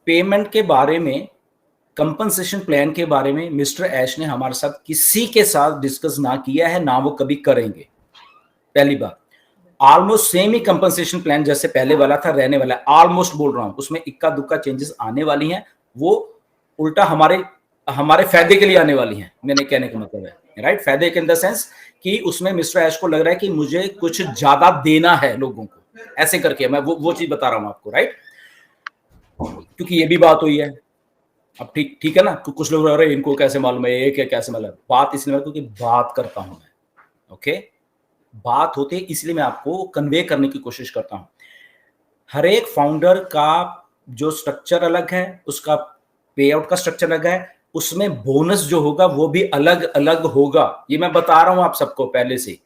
Payment के बारे में, कंपनसेशन प्लान के बारे में मिस्टर ऐश ने हमारे साथ किसी के साथ डिस्कस ना किया है, ना वो कभी करेंगे। पहली बात, ऑलमोस्ट सेम ही कंपनसेशन प्लान जैसे पहले वाला था रहने वाला है, ऑलमोस्ट बोल रहा हूं, उसमें इक्का दुक्का चेंजेस आने वाली हैं, वो उल्टा हमारे हमारे फायदे के लिए आने वाली हैं। मैंने कहने का मतलब है, राइट, फायदे के इन द सेंस कि उसमें मिस्टर ऐश को लग रहा है कि मुझे कुछ ज्यादा देना है लोगों को, ऐसे करके मैं वो चीज बता रहा हूं आपको, राइट, क्योंकि ये भी बात हुई है। अब ठीक है ना, कुछ लोग रहे इनको कैसे मालूम है, ये क्या कैसे मालूम, बात इसलिए क्योंकि बात करता हूं मैं, ओके, बात होती है इसलिए मैं आपको कन्वे करने की कोशिश करता हूं। हर एक फाउंडर का जो स्ट्रक्चर अलग है, उसका पे आउट का स्ट्रक्चर अलग है, उसमें बोनस जो होगा वो भी अलग अलग होगा। ये मैं बता रहा हूं आप सबको पहले से।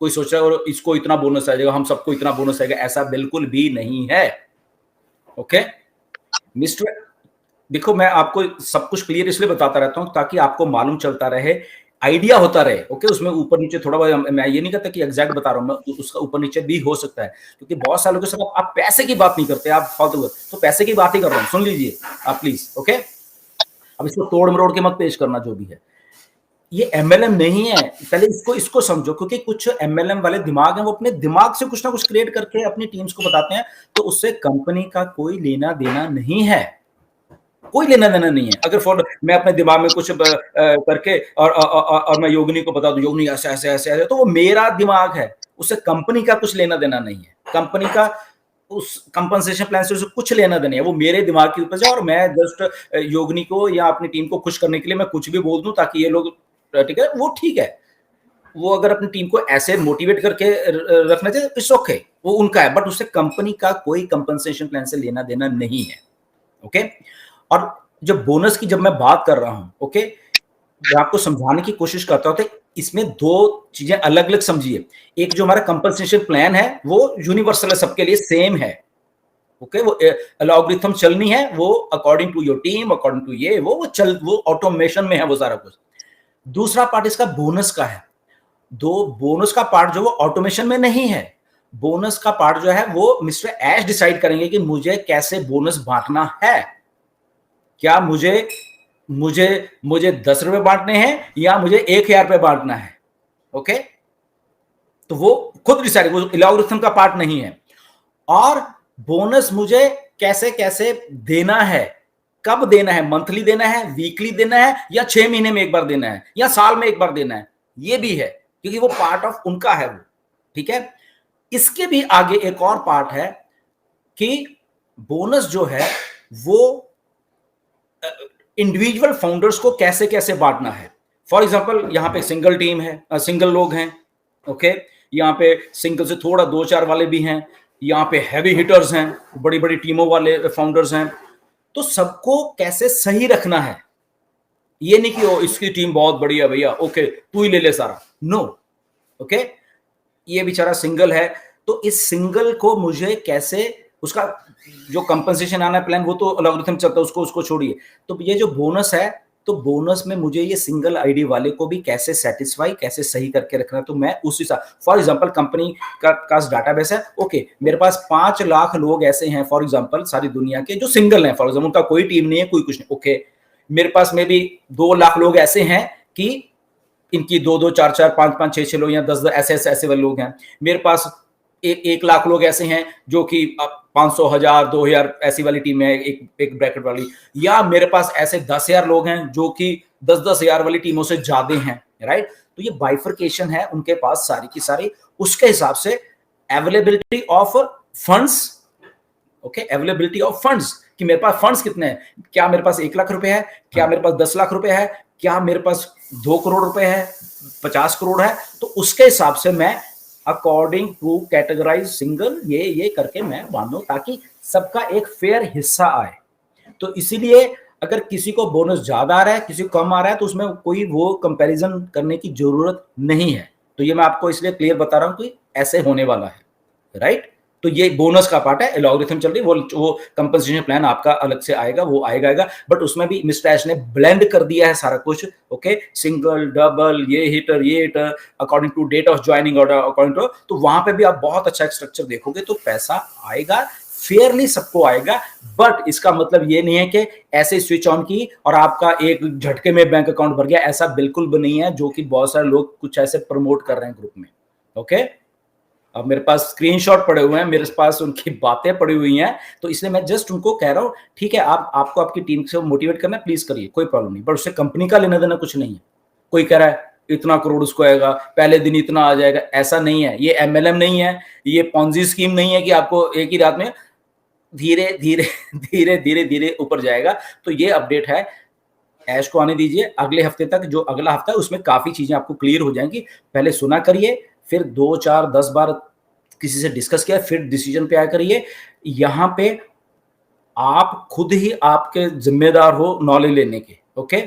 कोई सोच रहा है और इसको इतना बोनस आ जाएगा, हम सबको इतना बोनस आएगा, ऐसा बिल्कुल भी नहीं है। ओके मिस्टर, देखो मैं आपको सब कुछ क्लियर इसलिए बताता रहता हूं ताकि आपको मालूम चलता रहे, आइडिया होता रहे। ओके, उसमें ऊपर नीचे थोड़ा बहुत, मैं ये नहीं कहता कि एग्जैक्ट बता रहा हूं मैं, उसका ऊपर नीचे भी हो सकता है, क्योंकि बहुत सालों के साथ आप पैसे की बात नहीं करते, आप फालतू, तो पैसे की बात ही कर रहा हूं, सुन लीजिए आप प्लीज। ओके, अब इसको तोड़ मरोड़ के मत पेश करना जो भी है, ये एमएलएम नहीं है, पहले इसको इसको समझो, क्योंकि कुछ एमएलएम वाले दिमाग हैं, वो अपने दिमाग से कुछ ना कुछ क्रिएट करके अपनी टीम्स को बताते हैं, तो उससे कंपनी का कोई लेना देना नहीं है, कोई लेना देना नहीं है। अगर फॉर मैं अपने दिमाग में कुछ करके और मैं योगिनी को बता दूं योगिनी ऐसे ऐसे ऐसे ऐसे, तो वो मेरा दिमाग है, उससे कंपनी का कुछ लेना देना नहीं है, कंपनी का उस कंपनसेशन प्लान से कुछ लेना देना है, वो मेरे दिमाग के ऊपर से, और मैं जस्ट योगिनी को या अपनी टीम को खुश करने के लिए मैं कुछ भी बोल दूं ताकि ये लोग, ठीक है, वो ठीक है, वो अगर अपनी टीम को ऐसे मोटिवेट करके रखना चाहिए, इट्स ओके, वो उनका है, बट उससे कंपनी का कोई कंपनसेशन प्लान से लेना देना नहीं है। ओके, और जब बोनस की जब मैं बात कर रहा हूं, ओके, मैं आपको समझाने की कोशिश करता हूं, तो इसमें दो चीजें अलग अलग समझिए। एक जो हमारा कंपनसेशन प्लान है वो यूनिवर्सल है, सबके लिए सेम है। ओके, वो एल्गोरिथम चलनी है, वो according to your team, according to ये वो ऑटोमेशन में है वो सारा कुछ। दूसरा पार्ट इसका बोनस का है, दो बोनस का पार्ट जो वो ऑटोमेशन में नहीं है, बोनस का पार्ट जो है वो मिस्टर ऐश डिसाइड करेंगे कि मुझे कैसे बोनस बांटना है, क्या मुझे मुझे मुझे 10 रुपए बांटने हैं या मुझे 1,000 रुपए बांटना है। ओके, तो वो खुद डिसाइड, वो एल्गोरिथम का पार्ट नहीं है। और बोनस मुझे कैसे कैसे देना है, कब देना है, मंथली देना है, वीकली देना है, या 6 महीने में एक बार देना है, या साल में एक बार देना है, ये भी है, क्योंकि वो पार्ट ऑफ उनका है वो, ठीक है। इसके भी आगे एक और पार्ट है कि बोनस जो है वो इंडिविजुअल फाउंडर्स को कैसे कैसे बांटना है। फॉर एग्जांपल यहाँ पे सिंगल टीम है, सिंगल लोग हैं, ओके, यहाँ पे सिंगल से थोड़ा 2-4 वाले भी हैं, यहाँ पे हैवी हिटर्स हैं, बड़ी बड़ी टीमों वाले फाउंडर्स हैं, तो सबको कैसे सही रखना है। ये नहीं कि ओ इसकी टीम बहुत बढ़िया भैया, ओके तू ही ले ले सारा, नो, ओके, ये बेचारा सिंगल है, तो इस सिंगल को मुझे कैसे, उसका जो कंपनसेशन आना है प्लान वो तो एल्गोरिथम चलता है, उसको छोड़िए, तो ये जो बोनस है, तो बोनस में मुझे ये सिंगल आईडी वाले को भी कैसे सेटिस्फाई, कैसे सही करके रखना, तो मैं उस हिसाब, फॉर एग्जांपल कंपनी का डाटाबेस है, ओके, मेरे पास 5 लाख लोग ऐसे हैं फॉर एग्जांपल सारी दुनिया के जो सिंगल हैं, फॉर एग्जांपल उनका कोई टीम नहीं है, कोई कुछ नहीं, ओके, मेरे पास में भी 2 लाख लोग ऐसे हैं कि इनकी 2-2, 4-4, 5-5, 6-6 लोग या 10-10 ऐसे वाले लोग हैं। मेरे पास 1 लाख लोग ऐसे हैं जो कि 500, 1000, 2000 ऐसी वाली टीम है, एक ब्रैकेट वाली, या मेरे पास ऐसे 10,000 लोग हैं जो कि 10-10 हजार वाली टीमों से ज्यादा हैं, राइट। तो ये बाइफर्केशन है उनके पास सारी की सारी, उसके हिसाब से availability of funds, okay, availability of funds, कि मेरे पास फंड्स कितने हैं, क्या मेरे पास 1 लाख रुपए है, क्या मेरे पास 10 लाख रुपए है, क्या मेरे पास 2 करोड़ रुपए है, 50 करोड़ है, तो उसके हिसाब से मैं अकॉर्डिंग टू कैटेगराइज सिंगल ये करके मैं बांधूं ताकि सबका एक फेयर हिस्सा आए। तो इसीलिए अगर किसी को बोनस ज्यादा आ रहा है, किसी को कम आ रहा है, तो उसमें कोई वो कंपैरिजन करने की जरूरत नहीं है। तो ये मैं आपको इसलिए क्लियर बता रहा हूं कि ऐसे होने वाला है, राइट। तो ये बोनस का पार्ट है, एल्गोरिथम चल रही है, वो कंपनसेशन प्लान आपका अलग से आएगा, वो आएगा, बट उसमें भी मिस्टर ऐश ने ब्लेंड कर दिया है सारा कुछ, ओके, सिंगल, डबल, ये hitter according to date of joining order, according to, तो वहां पे भी आप बहुत अच्छा स्ट्रक्चर देखोगे तो पैसा आएगा, फेयरली सबको आएगा। बट इसका मतलब ये नहीं है कि ऐसे स्विच ऑन की और आपका एक झटके में बैंक अकाउंट भर गया, ऐसा बिल्कुल भी नहीं है, जो कि बहुत सारे लोग कुछ ऐसे प्रमोट कर रहे हैं ग्रुप में। ओके, अब मेरे पास स्क्रीनशॉट पड़े हुए हैं, मेरे पास उनकी बातें पड़ी हुई हैं, तो इसलिए मैं जस्ट उनको कह रहा हूं, ठीक है, आपको आपकी टीम से मोटिवेट करना है, प्लीज करिए, कोई प्रॉब्लम नहीं, पर उससे कंपनी का लेना देना कुछ नहीं है। कोई कह रहा है इतना करोड़ उसको आएगा, पहले दिन इतना आ जाएगा, ऐसा नहीं है। ये एमएलएम नहीं है, ये पॉन्जी स्कीम नहीं है कि आपको एक ही रात में धीरे धीरे धीरे धीरे धीरे ऊपर जाएगा। तो ये अपडेट है, ऐश को आने दीजिए अगले हफ्ते तक, जो अगला हफ्ता है उसमें काफी चीजें आपको क्लियर हो जाएंगी। पहले सुना करिए, फिर 2 4 10 बार किसी से डिस्कस किया, फिर डिसीजन पे आया करिए। यहाँ पे आप खुद ही आपके जिम्मेदार हो नॉलेज लेने के। ओके,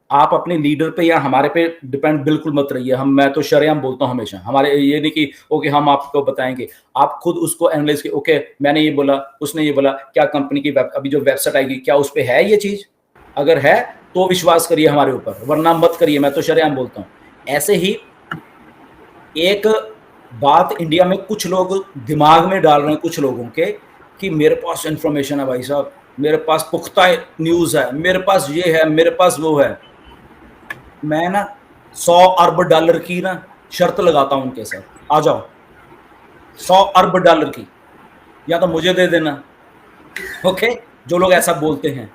आप अपने लीडर पे या हमारे पे डिपेंड बिल्कुल मत रहिए। मैं तो शरेआम बोलता हूँ हमेशा, हमारे ये नहीं कि ओके हम आपको बताएंगे, आप खुद उसको एनालाइज कीजिए। ओके, मैंने ये बोला, उसने ये बोला, क्या कंपनी की अभी जो वेबसाइट आएगी क्या उस पर है ये चीज? अगर है तो विश्वास करिए हमारे ऊपर, वरना मत करिए। मैं तो शरेआम बोलता हूँ। ऐसे ही एक बात इंडिया में कुछ लोग दिमाग में डाल रहे हैं, कुछ लोगों के, कि मेरे पास इंफॉर्मेशन है भाई साहब, मेरे पास पुख्ता न्यूज है, मेरे पास ये है, मेरे पास वो है। मैं ना 100 अरब डॉलर की ना शर्त लगाता हूं उनके साथ, आ जाओ 100 अरब डॉलर की, या तो मुझे दे देना। ओके, जो लोग ऐसा बोलते हैं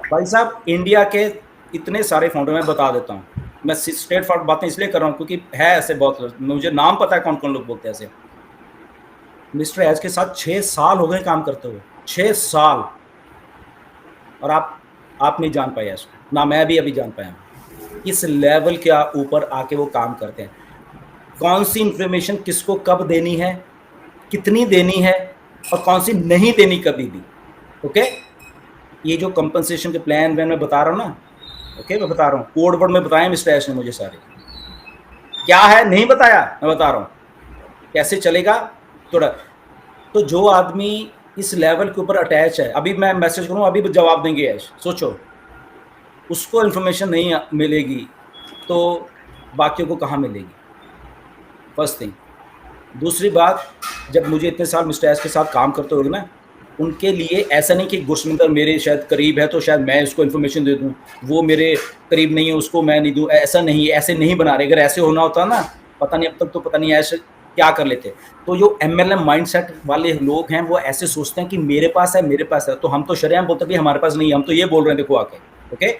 भाई साहब, इंडिया के इतने सारे फाउंडर मैं बता देता हूँ। मैं स्ट्रेट फॉरवर्ड बातें इसलिए कर रहा हूँ क्योंकि है ऐसे बहुत लोग, मुझे नाम पता है कौन कौन लोग बोलते हैं ऐसे। मिस्टर एज के साथ 6 साल हो गए काम करते हुए, 6 साल, और आप नहीं जान पाए ऐसा, ना मैं भी अभी जान पाया इस लेवल के ऊपर आके वो काम करते हैं। कौन सी इंफॉर्मेशन किसको कब देनी है, कितनी देनी है, और कौन सी नहीं देनी कभी भी। ओके, ये जो कंपनसेशन के प्लान मैं बता रहा हूँ ना, ओके, मैं बता रहा हूँ, कोड वर्ड में बताया मिस्टर एश ने मुझे सारे, क्या है नहीं बताया, मैं बता रहा हूँ कैसे चलेगा थोड़ा। तो जो आदमी इस लेवल के ऊपर अटैच है, अभी मैं मैसेज करूँ अभी जवाब देंगे ऐश, सोचो उसको इन्फॉर्मेशन नहीं मिलेगी तो बाकियों को कहाँ मिलेगी, फर्स्ट थिंग। दूसरी बात, जब मुझे इतने साल मिस्टर एस के साथ काम करते होगे ना, उनके लिए ऐसा नहीं कि गुरसमिंदर मेरे शायद करीब है तो शायद मैं उसको इन्फॉर्मेशन दे दूं, वो मेरे करीब नहीं है उसको मैं नहीं दूं, ऐसा नहीं, ऐसे नहीं बना रहे। अगर ऐसे होना होता ना, पता नहीं अब तक तो पता नहीं ऐसे क्या कर लेते। तो जो एमएलएम माइंडसेट वाले लोग हैं वो ऐसे सोचते हैं कि मेरे पास है, मेरे पास है, तो हम तो शरेआम बोलते हैं हमारे पास नहीं है, हम तो ये बोल रहे हैं देखो आके। ओके,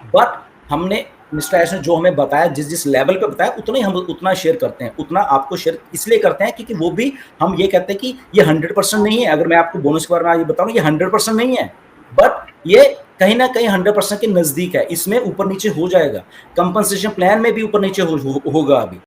बट हमने मिस्टर एश ने जो हमें बताया, जिस लेवल पे बताया, उतना ही हम उतना शेयर करते हैं, उतना आपको शेयर इसलिए करते हैं क्योंकि वो भी हम ये कहते हैं कि ये 100% नहीं है। अगर मैं आपको बोनस के बारे में ये बताऊं, ये 100% नहीं है, बट ये कहीं ना कहीं 100% के नजदीक है। इसमें ऊपर नीचे हो जाएगा, कंपनसेशन प्लान में भी ऊपर नीचे होगा अभी।